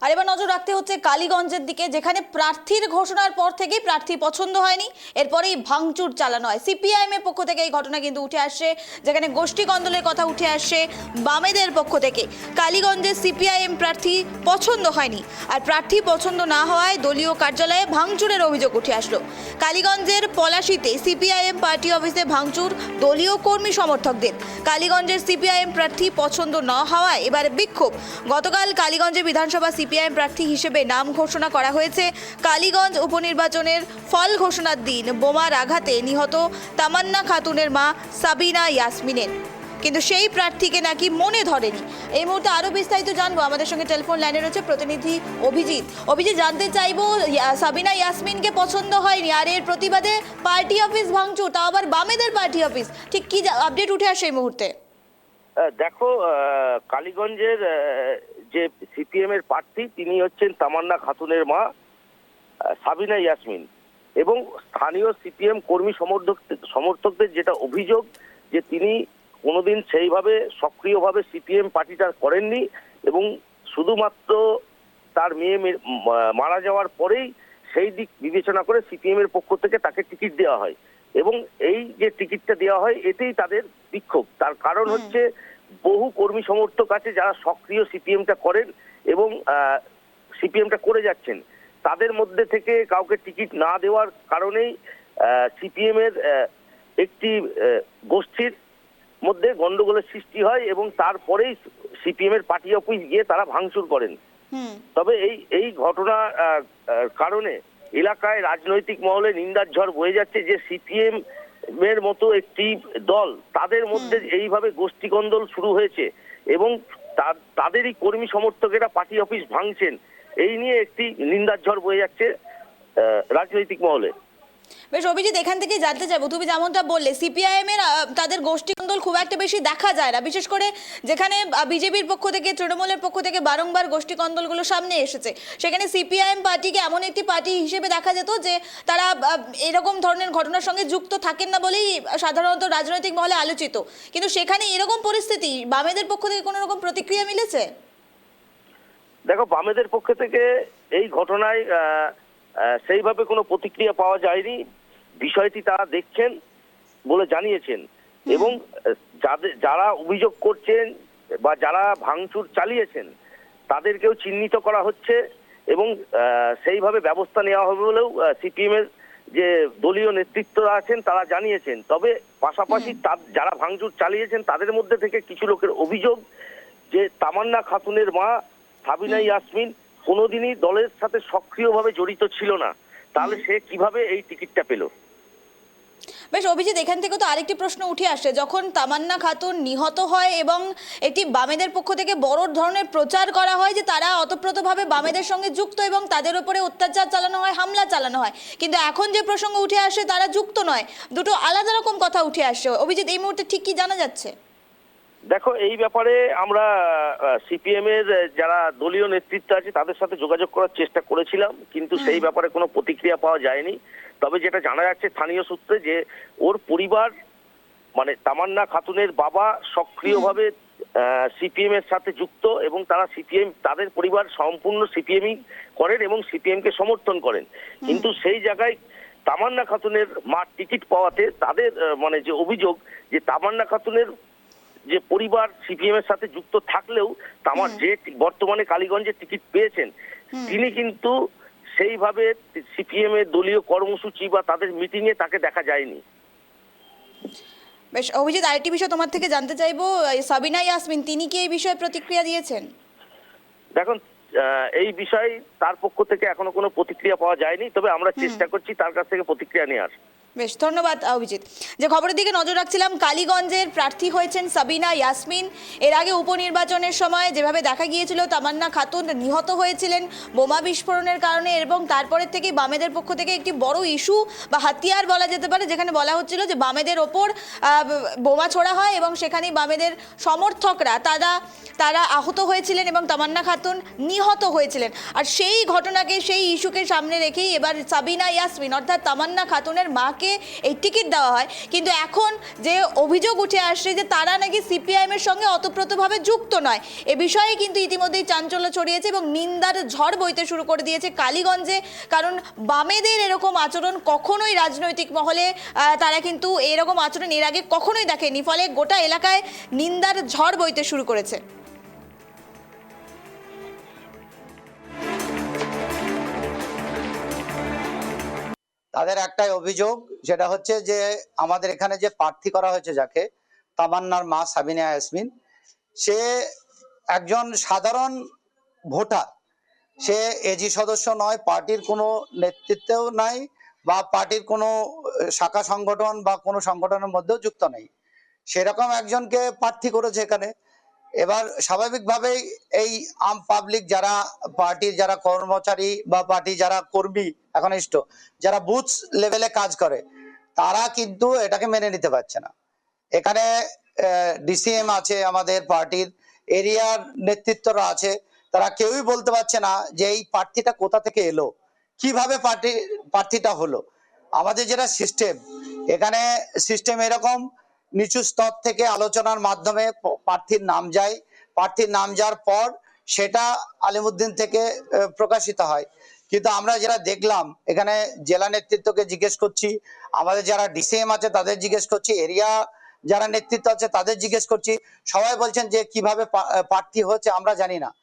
আর এবার নজর রাখতে হচ্ছে কালীগঞ্জের দিকে, যেখানে প্রার্থীর ঘোষণার পর থেকেই প্রার্থী পছন্দ হয়নি, এরপরেই ভাঙচুর চালানো হয়। সিপিআইএম এর পক্ষ থেকে এই ঘটনা কিন্তু উঠে আসছে, যেখানে গোষ্ঠী কন্দলের কথা উঠে আসছে বামেদের পক্ষ থেকে। কালীগঞ্জের সিপিআইএম প্রার্থী পছন্দ হয়নি, আর প্রার্থী পছন্দ না হওয়ায় দলীয় কার্যালয়ে ভাঙচুরের অভিযোগ উঠে আসলো। কালীগঞ্জের পলাশীতে সিপিআইএম পার্টি অফিসে ভাঙচুর দলীয় কর্মী সমর্থকদের। কালীগঞ্জের সিপিআইএম প্রার্থী পছন্দ না হওয়ায় এবারে বিক্ষোভ। গতকাল কালীগঞ্জে বিধানসভা সিপিআইএম প্রার্থী হিসেবে নাম ঘোষণা করা হয়েছে। কালীগঞ্জ উপনির্বাচনের ফল ঘোষণার দিন বোমার আঘাতে নিহত তামান্না খাতুনের মা সাবিনা ইয়াসমিনের, কিন্তু সেই প্রার্থীকে নাকি মনে ধরেনি। এই মুহূর্তে আরো বিস্তারিত জানবো, আমাদের সঙ্গে টেলিফোন লাইনে রয়েছে প্রতিনিধি অভিজিৎ। অভিজিৎ, জানতে চাইবো, সাবিনা ইয়াসমিনকে পছন্দ হয়নি আর এর প্রতিবাদে পার্টি অফিস ভাঙচুর, তাও আবার বামেদের পার্টি অফিস, ঠিক কি আপডেট উঠে আসে এই মুহূর্তে? দেখো, কালীগঞ্জের যে সিপিএম এর প্রার্থী তিনি হচ্ছেন তামান্না খাতুনের মা সাবিনা ইয়াসমিন, এবং স্থানীয় সিপিএম কর্মী সমর্থকদের যেটা অভিযোগ যে তিনি কোনোদিন সেইভাবে সক্রিয়ভাবে সিপিএম পার্টিটা করেননি, এবং শুধুমাত্র তার মেয়ে মারা যাওয়ার পরেই সেই দিক বিবেচনা করে সিপিএম এর পক্ষ থেকে তাকে টিকিট দেওয়া হয়, এবং এই যে টিকিটটা দেওয়া হয় এতেই তাদের বিক্ষোভ। তার কারণ হচ্ছে বহু কর্মী সমর্থক আছে যারা সক্রিয় সিপিএমটা করেন এবং সিপিএমটা করে যাচ্ছেন, তাদের মধ্যে থেকে কাউকে টিকিট না দেওয়ার কারণেই সিপিএম এর একটি গোষ্ঠীর মধ্যে গন্ডগোলের সৃষ্টি হয়, এবং তারপরেই সিপিএম এর পার্টি অফিস গিয়ে তারা ভাঙচুর করেন। তবে এই ঘটনার কারণে এলাকায় রাজনৈতিক মহলে নিন্দার ঝড় বয়ে যাচ্ছে যে সিপিএম এর মতো একটি দল, তাদের মধ্যে এইভাবে গোষ্ঠী কন্দল শুরু হয়েছে এবং তাদেরই কর্মী সমর্থকেরা পার্টি অফিস ভাঙছেন। এই নিয়ে একটি নিন্দার ঝড় বয়ে যাচ্ছে রাজনৈতিক মহলে। বেশ অভিজিৎ, এখান থেকে জানতে চাইবো, তুমি যেমনটা বললে সিপিআইএম এর তাদের গোষ্ঠী কন্দল খুব একটা বেশি দেখা যায় না, বিশেষ করে যেখানে বিজেপির পক্ষ থেকে তৃণমূলের পক্ষ থেকে বারংবার গোষ্ঠী কন্দলগুলো সামনে এসেছে, সেখানে সিপিআইএম পার্টিকে এমন একটি পার্টি হিসেবে দেখা যেত যে তারা এরকম ধরনের ঘটনার সঙ্গে যুক্ত থাকেন না বলেই সাধারণত রাজনৈতিক মহলে আলোচিত, কিন্তু সেখানে এরকম পরিস্থিতি, বামেদের পক্ষ থেকে কোনো রকম প্রতিক্রিয়া মিলেছে? দেখো, বামেদের পক্ষ থেকে এই ঘটনায় সেইভাবে কোনো প্রতিক্রিয়া পাওয়া যায়নি। বিষয়টি তারা দেখছেন বলে জানিয়েছেন, এবং যারা অভিযোগ করছেন বা যারা ভাঙচুর চালিয়েছেন তাদেরকেও চিহ্নিত করা হচ্ছে, এবং সেইভাবে ব্যবস্থা নেওয়া হবে বলেও সিপিএম এর যে দলীয় নেতৃত্বরা আছেন তারা জানিয়েছেন। তবে পাশাপাশি যারা ভাঙচুর চালিয়েছেন তাদের মধ্যে থেকে কিছু লোকের অভিযোগ যে তামান্না খাতুনের মা সাবিনা ইয়াসমিন কোনোদিনই দলের সাথে সক্রিয়ভাবে জড়িত ছিল না, তাহলে সে কিভাবে এই টিকিটটা পেল? বেশ অভিজিৎ, এখান থেকে তো আরেকটি প্রশ্ন উঠে আসে, যখন তামান্না খাতুন নিহত হয় এবং একটি বামেদের পক্ষ থেকে বড় ধরনের প্রচার করা হয় যে তারা অতপ্রতভাবে বামেদের সঙ্গে যুক্ত এবং তাদের উপরে অত্যাচার চালানো হয়, হামলা চালানো হয়, কিন্তু এখন যে প্রসঙ্গ উঠে আসে তারা যুক্ত নয়, দুটো আলাদা রকম কথা উঠে আসছে। অভিজিৎ, এই মুহূর্তে ঠিক কি জানা যাচ্ছে? দেখো, এই ব্যাপারে আমরা সিপিএম এর যারা দলীয় নেতৃত্ব আছে তাদের সাথে যোগাযোগ করার চেষ্টা করেছিলাম, কিন্তু সেই ব্যাপারে কোনো প্রতিক্রিয়া পাওয়া যায়নি। তবে যেটা জানা যাচ্ছে স্থানীয় সূত্রে যে ওর পরিবার, মানে তামান্না খাতুনের বাবা সক্রিয়ভাবে সিপিএম এর সাথে যুক্ত, এবং তারা সিপিএম, তাদের পরিবার সম্পূর্ণ সিপিএমই করেন এবং সিপিএম কে সমর্থন করেন, কিন্তু সেই জায়গায় তামান্না খাতুনের মার টিকিট পাওয়াতে তাদের মানে যে অভিযোগ যে তামান্না খাতুনের যে পরিবার সিপিএম এর সাথে যুক্ত থাকলেও তামার যে বর্তমানে কালীগঞ্জে টিকিট পেয়েছেন তিনি কিন্তু সেইভাবে সিপিএম এর দলীয় কর্মসূচি বা তাদের মিটিং এ তাকে দেখা যায়নি। বেশ অভিজিৎ, আরেকটি বিষয় তোমার থেকে জানতে চাইবো, সাবিনা ইয়াসমিন তিনি কি এই বিষয়ে প্রতিক্রিয়া দিয়েছেন? দেখুন, এই বিষয়ে তার পক্ষ থেকে এখনো কোনো প্রতিক্রিয়া পাওয়া যায়নি, তবে আমরা চেষ্টা করছি তার কাছ থেকে প্রতিক্রিয়া নেওয়ার। বেশ ধন্যবাদ অভিজিৎ। যে খবরের দিকে নজর রাখছিলাম, কালীগঞ্জের প্রার্থী হয়েছেন সাবিনা ইয়াসমিন। এর আগে উপনির্বাচনের সময় যেভাবে দেখা গিয়েছিল তামান্না খাতুন নিহত হয়েছিলেন বোমা বিস্ফোরণের কারণে, এবং তারপরের থেকেই বামেদের পক্ষ থেকে একটি বড় ইস্যু বা হাতিয়ার বলা যেতে পারে, যেখানে বলা হচ্ছিল যে বামেদের ওপর বোমা ছোড়া হয় এবং সেখানেই বামেদের সমর্থকরা তারা আহত হয়েছিলেন এবং তামান্না খাতুন নিহত হয়েছিলেন। আর সেই ঘটনাকে, সেই ইস্যুকে সামনে রেখেই এবার সাবিনা ইয়াসমিন অর্থাৎ তামান্না খাতুনের মাকে তাদেরকে এই টিকিট দেওয়া হয়, কিন্তু এখন যে অভিযোগ উঠে আসছে যে তারা নাকি সিপিআইএম এর সঙ্গে অতপ্রতভাবে যুক্ত নয়, এ বিষয়ে কিন্তু ইতিমধ্যেই চাঞ্চল্য ছড়িয়েছে এবং নিন্দার ঝড় বইতে শুরু করে দিয়েছে কালীগঞ্জে। কারণ বামেদের এরকম আচরণ কখনোই রাজনৈতিক মহলে তারা কিন্তু এরকম আচরণ এর আগে কখনোই দেখেনি, ফলে গোটা এলাকায় নিন্দার ঝড় বইতে শুরু করেছে। তাদের একটাই অভিযোগ, যেটা হচ্ছে যে আমাদের এখানে যে প্রার্থী করা হয়েছে যাকে, তামান্নার মা সাবিনা ইয়াসমিন, সে একজন সাধারণ ভোটার। সে এজি সদস্য নয়, পার্টির কোনো নেতৃত্বেও নাই, বা পার্টির কোনো শাখা সংগঠন বা কোনো সংগঠনের মধ্যেও যুক্ত নেই। সেরকম একজনকে প্রার্থী করেছে এখানে। এবার স্বাভাবিকভাবেই এই আম পাবলিক যারা পার্টির যারা কর্মচারী বা পার্টি যারা কর্মী একনিষ্ঠ যারা বুথ লেভেলে কাজ করে, তারা কিন্তু এটাকে মেনে নিতে পারছে না। এখানে ডিসিএম আছে, আমাদের পার্টির এরিয়ার নেতৃত্বরা আছে, তারা কেউই বলতে পারছে না যে এই প্রার্থীটা কোথা থেকে এলো, কিভাবে প্রার্থীটা হলো। আমাদের যেটা সিস্টেম, এখানে সিস্টেম এরকম, নিচু স্তর থেকে আলোচনার মাধ্যমে প্রার্থীর নাম যায়, প্রার্থীর নাম যাওয়ার পর সেটা আলিমুদ্দিন থেকে প্রকাশিত হয়। কিন্তু আমরা যেটা দেখলাম, এখানে জেলা নেতৃত্বকে জিজ্ঞেস করছি, আমাদের যারা ডিসিএম আছে তাদের জিজ্ঞেস করছি, এরিয়া যারা নেতৃত্ব আছে তাদের জিজ্ঞেস করছি, সবাই বলছেন যে কিভাবে প্রার্থী হচ্ছে আমরা জানি না।